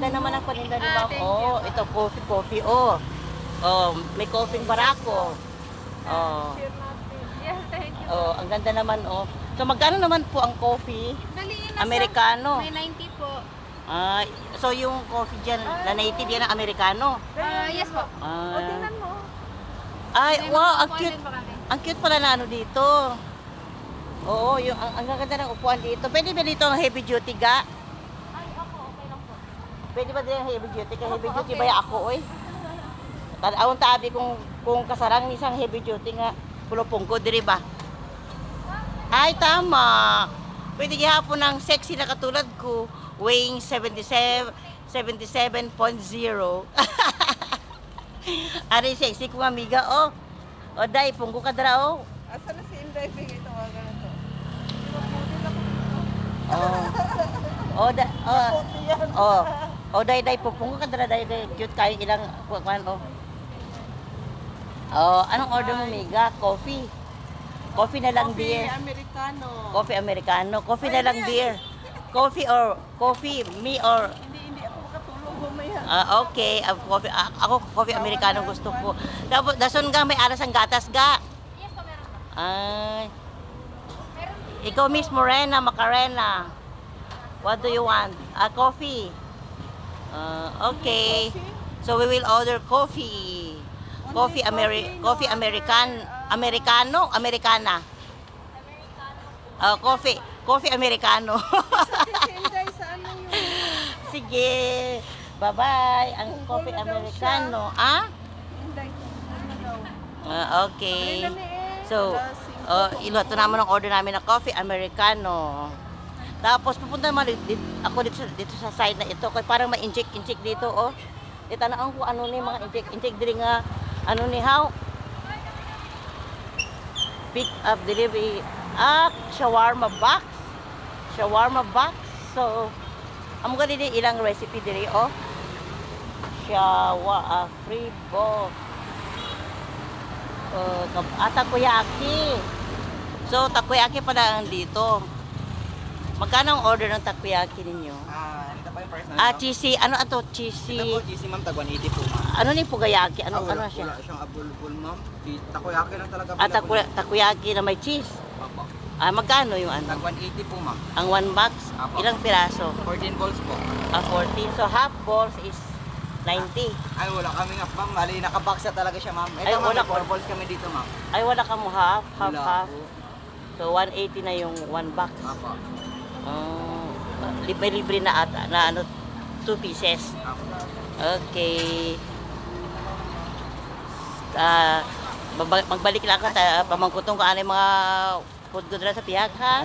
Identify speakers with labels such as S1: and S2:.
S1: ganda naman ang paninda ni ma'am. Oh, ito coffee. Oh. Oh, may coffee barako. Oh.
S2: Yes, thank you.
S1: Oh, ang ganda naman oh. So magkano naman po ang coffee?
S2: Daliin na
S1: Americano.
S2: May 90 po.
S1: Ah, so yung coffee diyan na native yan ang Americano.
S2: Yes po.
S1: Ah.
S2: Tingnan mo.
S1: Ay,
S2: May
S1: wow,
S2: mga
S1: ang
S2: upuan
S1: cute.
S2: din pa kami.
S1: Ang cute pala na ano dito. Oo, yung ang ganda ng upuan dito. Pwede ba dito ang heavy duty ga?
S2: Ay, ako, okay lang po.
S1: Pwede ba din ang heavy duty? Kaya heavy duty
S2: okay.
S1: ba ako, oy? Tadawon tabi kung kasarang isang heavy duty nga pulupong ko diri ba? Ay, tama. Pwede gihapon ng sexy na katulad ko, weighing 77.0. Ari sexy ko amiga, oh. O dai, pungko ka dra, oh.
S3: Asa na si Inday Bing ito mga ganito?
S1: Oh. Oh, oh. Oh, dai pupungko ka dra dai cute kayo ilang kuan oh. Oh, anong order mo, Miga? Coffee. Coffee na lang
S3: Coffee
S1: beer.
S3: Americano.
S1: Coffee Americano. Coffee na lang beer. Coffee or coffee, me or
S3: Hindi ako makatulog mamaya.
S1: okay, ako coffee Americano gusto ko. Tapos dason ga may aras ang gatas ga.
S2: Yes po, meron po.
S1: Ay,
S2: Meron po.
S1: ikaw Miss Morena Macarena. What do you want? Coffee. Okay. So we will order coffee. Coffee Americano, Americana. Coffee Americano.
S3: Si Inday sa ano yung
S1: Sige. Bye-bye. Ang coffee Americano. Ah?
S3: Inday ano daw?
S1: Okay.
S3: Dali eh.
S1: So, iluto naman ang order namin ng coffee Americano. Tapos pupunta naman ako dito sa side na ito. Kaya parang may inject dito, oh. Itanaan ko ano ni mga inject diri nga ano ni how pick up delivery shawarma box. So amo gani di ilang recipe diri oh. Free box. Takoyaki. So takoyaki pala ang dito. Magkano ang order ng takoyaki ninyo?
S3: Ito pa yung price na
S1: Cheesy, ano ato? Cheesy.
S3: Ito po, cheesy ma'am, tag 180 po ma'am.
S1: Ano ni pugayaki? Ano
S3: wala,
S1: siya?
S3: Wala siyang abulbul ma'am. Takoyaki lang talaga.
S1: Takoyaki na may cheese.
S3: Opo.
S1: Magkano yung ano?
S3: Tag 180 po ma'am.
S1: Ang one box?
S3: Apo.
S1: Ilang piraso?
S3: 14 balls po.
S1: 14. So half balls is 90.
S3: Ay, wala kami nga ma'am. Mali, nakabox na talaga siya ma'am.
S1: Ay,
S3: Ito ma'am,
S1: wala
S3: may 4 balls kami dito ma'am.
S1: Ay wala ka mo half
S3: Wala po.
S1: So 180 na yung one box.
S3: Apo.
S1: Libre na ata na ano 2 pieces.
S3: Apo.
S1: Okay. Magbalik lang ka pamangkutong ko ano yung mga food ko dala sa pihag ha.